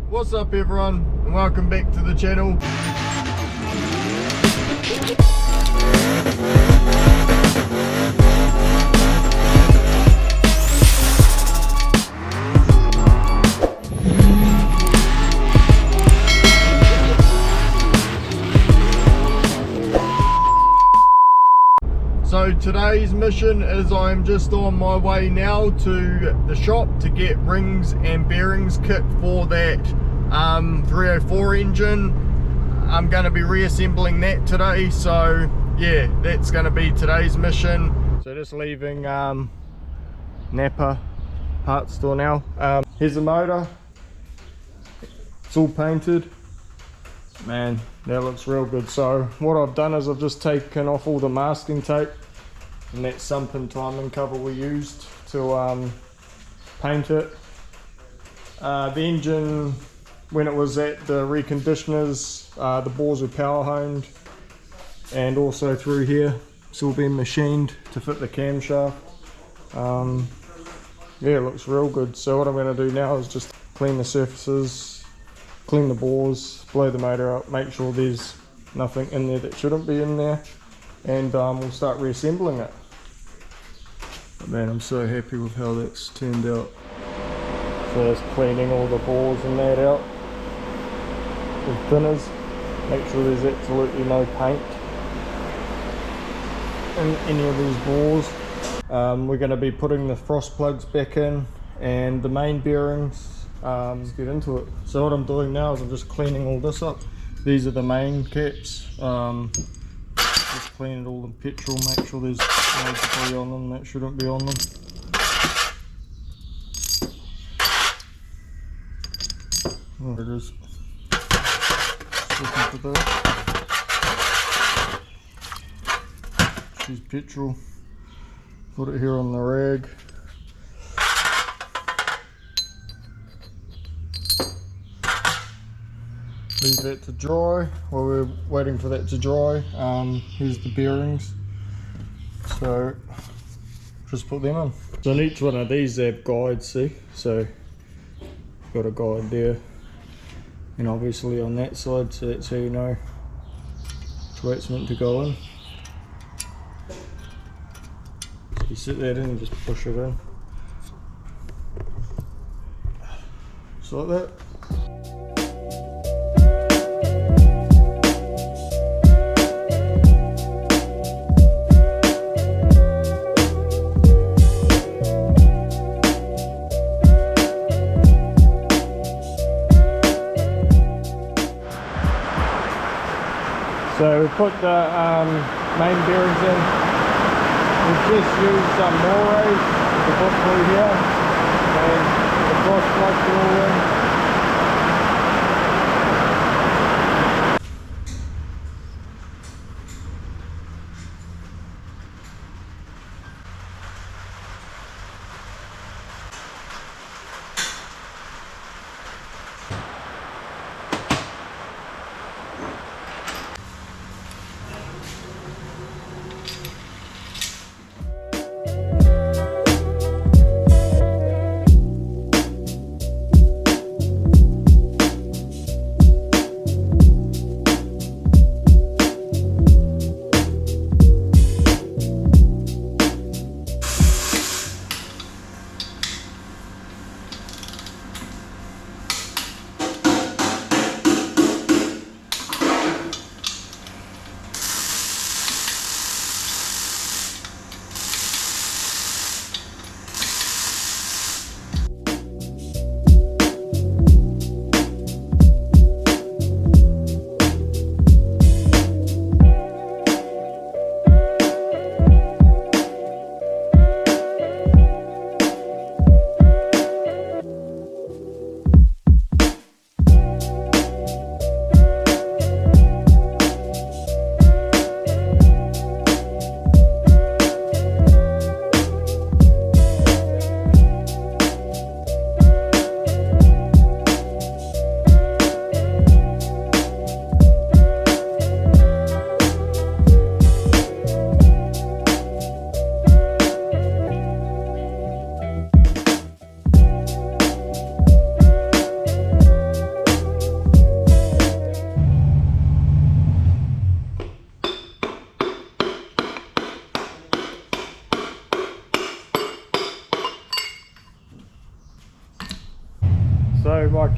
What's up everyone, and welcome back to the channel. So today's mission is I'm just on my way now to the shop to get rings and bearings kit for that 304 engine. I'm going to be reassembling that today, so yeah, that's going to be today's mission. So just leaving Napa parts store now. Here's the motor, it's all painted. Man, that looks real good. So what I've done is I've just taken off all the masking tape and that sump and timing cover we used to paint it. The engine, when it was at the reconditioners, the bores were power honed, and also through here it's all been machined to fit the camshaft. Yeah, it looks real good. So what I'm going to do now is just clean the surfaces, clean the bores, blow the motor up, make sure there's nothing in there that shouldn't be in there, and we'll start reassembling it. But man, I'm so happy with how that's turned out. So just cleaning all the bores and that out with thinners, make sure there's absolutely no paint in any of these bores. We're going to be putting the frost plugs back in and the main bearings. Let's get into it. So what I'm doing now is I'm just cleaning all this up. These are the main caps. Just cleaning all the petrol, make sure there's no debris on them that shouldn't be on them. Oh, there it is. Just looking for that. She's petrol. Put it here on the rag. Leave that to dry while we're waiting for that to dry. Here's the bearings, so just put them on. So on each one of these they have guides, see? So got a guide there, and obviously on that side, so that's how you know which way it's meant to go in. So you sit that in and just push it in. Just like that. So we put the main bearings in. We've just used some morays to put through here, and the frost plugs are all in.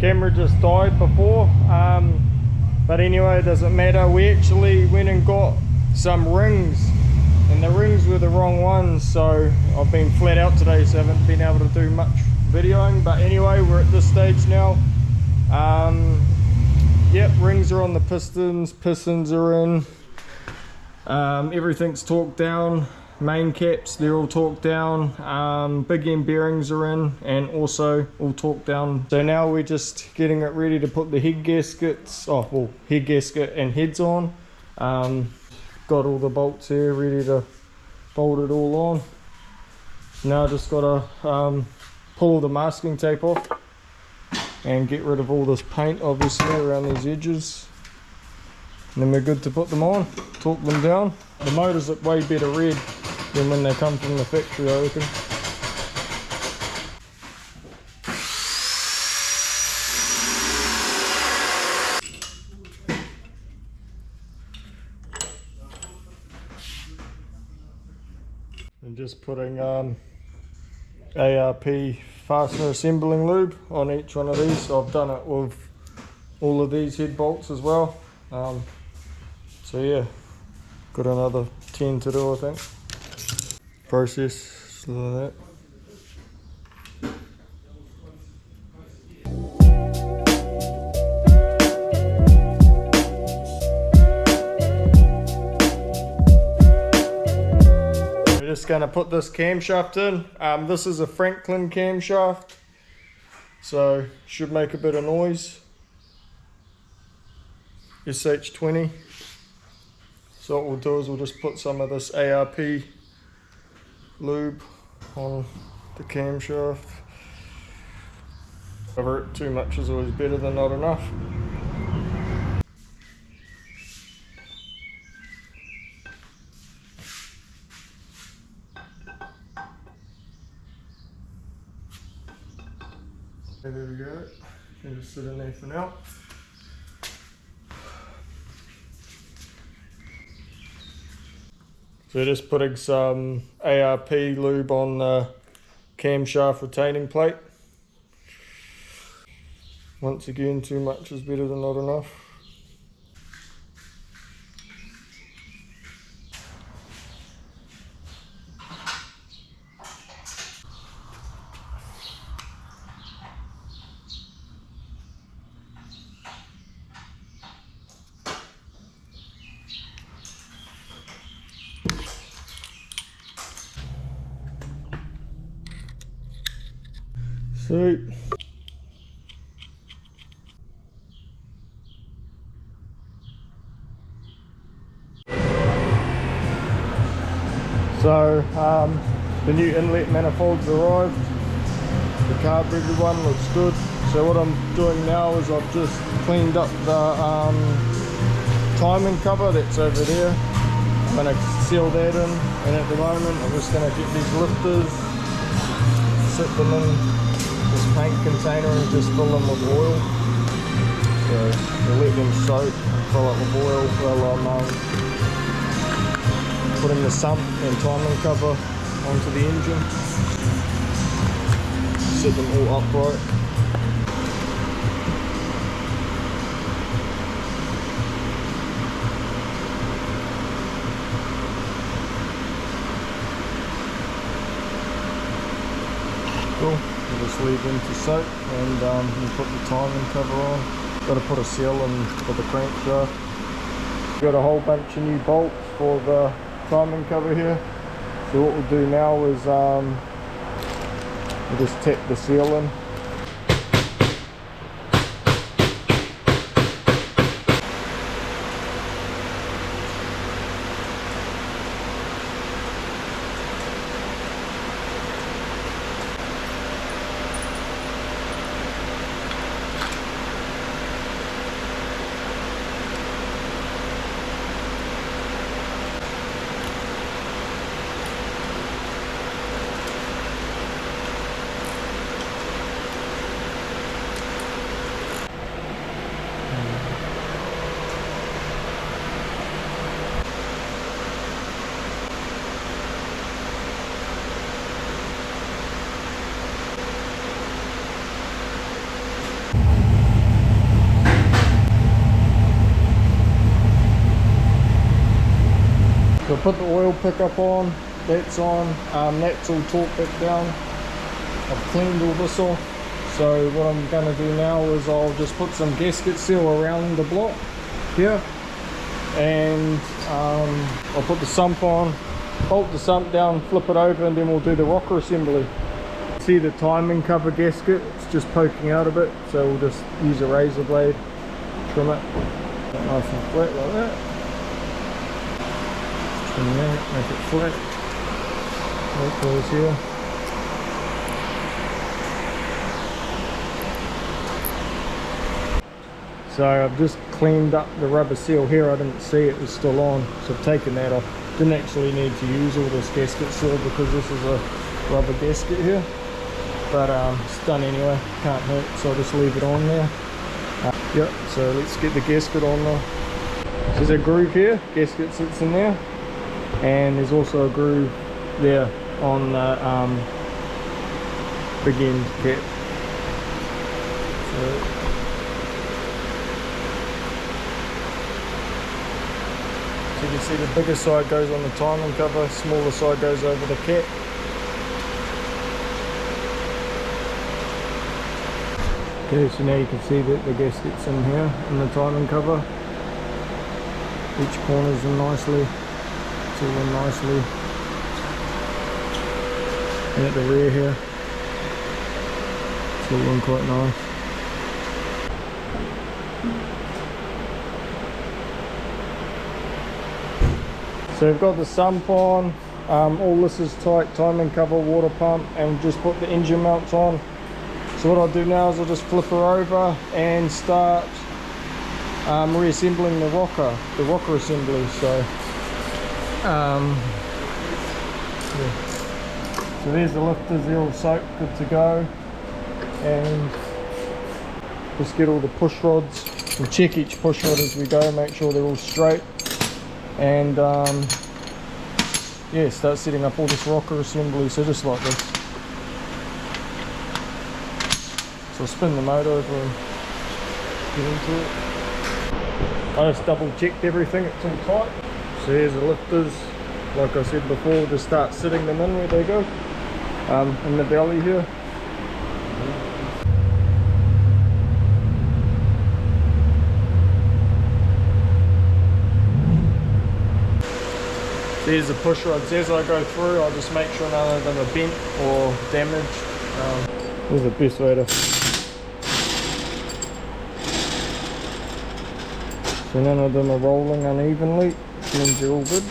camera just died before, but anyway, it doesn't matter. We actually went and got some rings, and the rings were the wrong ones, so I've been flat out today, so I haven't been able to do much videoing. But anyway, we're at this stage now. Yep, rings are on the pistons are in, everything's torqued down, main caps, they're all torqued down, big end bearings are in and also all torqued down. So now we're just getting it ready to put the head gaskets, head gasket and heads on. Got all the bolts here ready to bolt it all on. Now just gotta pull all the masking tape off and get rid of all this paint obviously around these edges, and then we're good to put them on, torque them down. The motors look way better red than when they come from the factory, I reckon. And just putting ARP fastener assembling lube on each one of these. So I've done it with all of these head bolts as well. So yeah, got another 10 to do, I think. Process like that. Just going to put this camshaft in. This is a Franklin camshaft, so should make a bit of noise. SH20. So what we'll do is we'll just put some of this ARP lube on the camshaft. Cover it, too much is always better than not enough. There we go, can just sit in there for now. So just putting some ARP lube on the camshaft retaining plate. Once again, too much is better than not enough. Sweet. So the new inlet manifolds arrived. The carbureted one looks good. So what I'm doing now is I've just cleaned up the timing cover that's over there. I'm going to seal that in, and at the moment I'm just going to get these lifters, sit them in this paint container and just fill them with oil. So we'll let them soak, fill it with oil while I'm putting the sump and timing cover onto the engine. Set them all upright. Cool. We'll just leave them to soak, and we'll put the timing cover on. Got to put a seal in for the crankshaft. Got a whole bunch of new bolts for the timing cover here. So what we'll do now is we'll just tap the seal in. put the oil pickup on, that's on, that's all torqued back down. I've cleaned all this off. So what I'm going to do now is I'll just put some gasket seal around the block here, and I'll put the sump on, bolt the sump down, flip it over, and then we'll do the rocker assembly. See the timing cover gasket, it's just poking out a bit, so we'll just use a razor blade, trim it nice and flat like that. Trim that, make it flat. That goes here. So I've just cleaned up the rubber seal here. I didn't see it was still on, so I've taken that off. Didn't actually need to use all this gasket seal because this is a rubber gasket here, but it's done anyway, can't hurt, so I'll just leave it on there. Yep, so let's get the gasket on there. So there's a groove here, gasket sits in there, and there's also a groove there on the big end cap. So you can see the bigger side goes on the timing cover, smaller side goes over the cap. Okay, so now you can see that the gasket's in here in the timing cover. Each corner's in nicely, it's all in nicely. And at the rear here, it's all in quite nice. So we've got the sump on, all this is tight, timing cover, water pump, and we've just put the engine mounts on. So what I'll do now is I'll just flip her over and start reassembling the rocker assembly. So, yeah. So there's the lifters, they're all soaked, good to go. And just get all the push rods. We'll check each push rod as we go, make sure they're all straight. And yeah, start setting up all this rocker assembly, so just like this. So I'll spin the motor over and get into it. I just double checked everything, it's all tight. So here's the lifters, like I said before, just start sitting them in where they go, in the belly here. There's the push rods. As I go through, I'll just make sure none of them are bent or damaged. This is the best way to. So none of them are rolling unevenly, which means they're all good.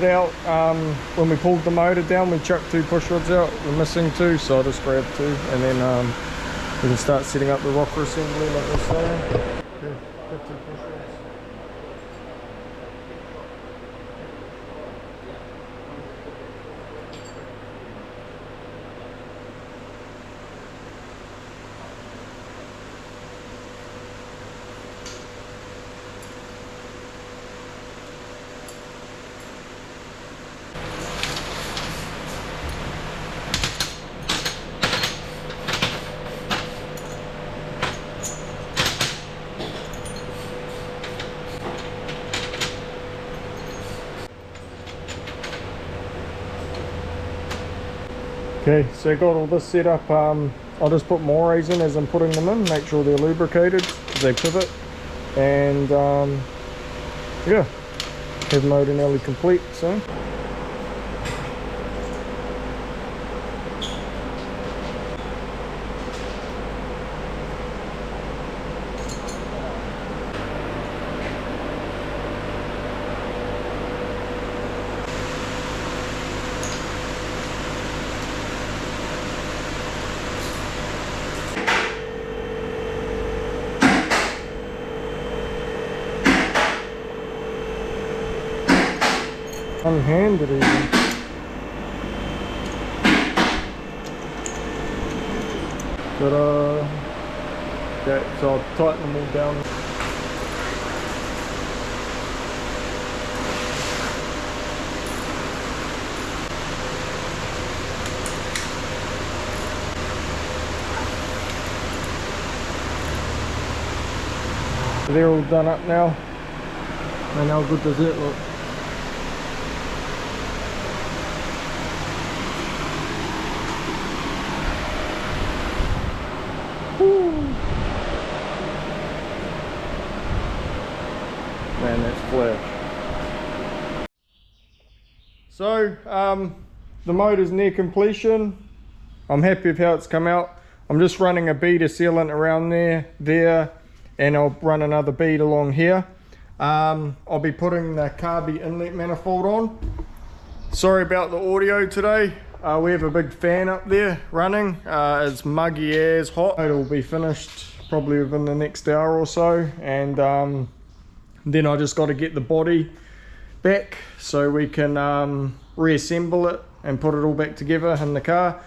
Out, when we pulled the motor down, we chucked 2 push rods out. We're missing 2, so I'll just grab 2, and then we can start setting up the rocker assembly like we're saying. Okay. Okay, so got all this set up. I'll just put morays in as I'm putting them in, make sure they're lubricated as they pivot, and yeah, head motor nearly complete. So unhanded even. But okay, so I'll tighten them all down. They're all done up now. And how good does it look? Man, that's flash. So, the motor's near completion. I'm happy with how it's come out. I'm just running a bead of sealant around there, and I'll run another bead along here. I'll be putting the carby inlet manifold on. Sorry about the audio today. We have a big fan up there running. It's muggy as hot. It'll be finished probably within the next hour or so, and then I just got to get the body back so we can reassemble it and put it all back together in the car.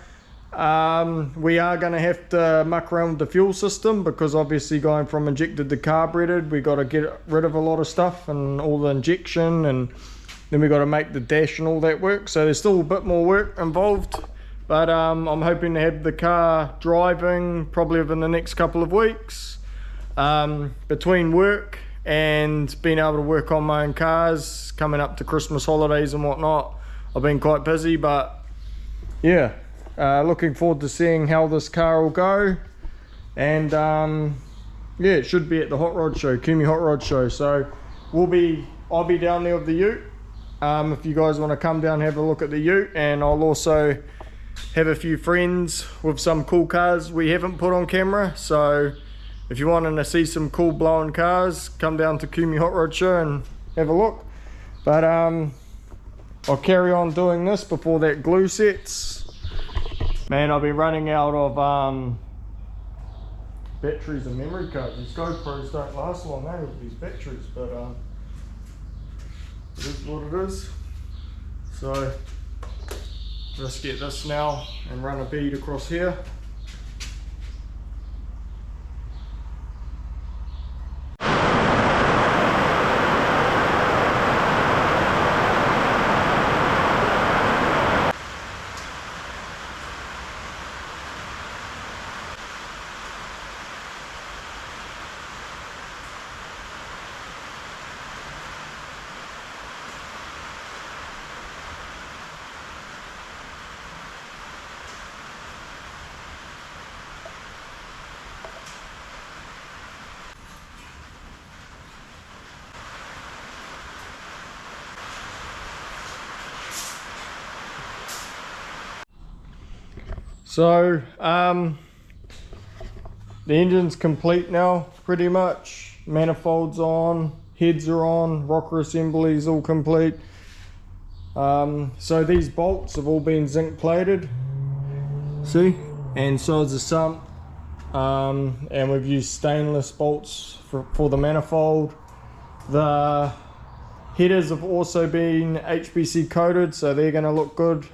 We are going to have to muck around with the fuel system, because obviously going from injected to carbureted, we got to get rid of a lot of stuff and all the injection, and then we got to make the dash and all that work. So there's still a bit more work involved, but I'm hoping to have the car driving probably within the next couple of weeks. Between work and being able to work on my own cars, coming up to Christmas holidays and whatnot, I've been quite busy, but yeah, looking forward to seeing how this car will go. And yeah, it should be at the Hot Rod Show, Kumi Hot Rod Show. So I'll be down there with the ute. If you guys want to come down and have a look at the ute, and I'll also have a few friends with some cool cars we haven't put on camera. So if you're wanting to see some cool blowing cars, come down to Kumi Hot Rod Show and have a look. But I'll carry on doing this before that glue sets. Man, I'll be running out of batteries and memory cards. These GoPros don't last long, eh, with these batteries, but it is what it is. So let's get this now and run a bead across here. So the engine's complete now, pretty much. Manifolds on, heads are on, rocker assemblies all complete. So these bolts have all been zinc plated, see, and so is the sump. And we've used stainless bolts for the manifold. The headers have also been HPC coated, so they're going to look good.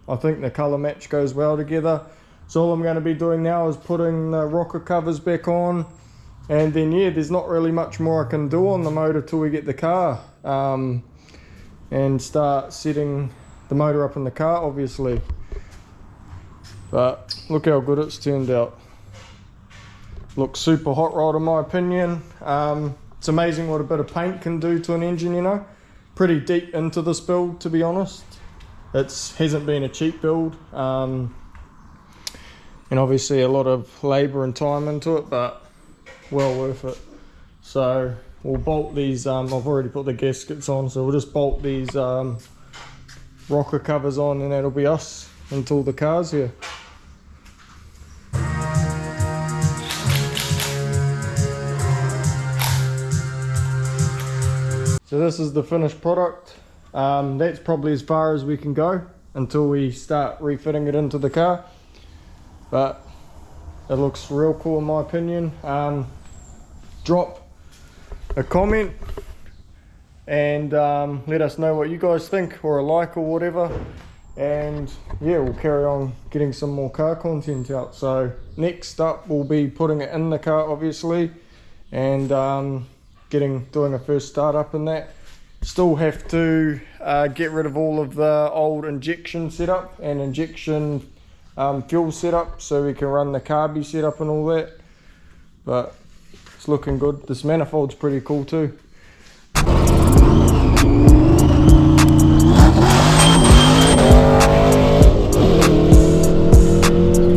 I think the colour match goes well together. So all I'm going to be doing now is putting the rocker covers back on, and then yeah, there's not really much more I can do on the motor till we get the car and start setting the motor up in the car, obviously. But look how good it's turned out. Looks super hot rod in my opinion. It's amazing what a bit of paint can do to an engine, you know. Pretty deep into this build, to be honest. It hasn't been a cheap build, and obviously a lot of labour and time into it, but well worth it. So we'll bolt these, I've already put the gaskets on, so we'll just bolt these rocker covers on, and that'll be us until the car's here. So this is the finished product. That's probably as far as we can go until we start refitting it into the car, but it looks real cool in my opinion. Drop a comment and let us know what you guys think, or a like or whatever, and yeah, we'll carry on getting some more car content out. So next up we'll be putting it in the car, obviously, and doing a first start up in that. Still have to get rid of all of the old injection setup and injection fuel setup, so we can run the carby setup and all that. But It's looking good. This manifold's pretty cool too.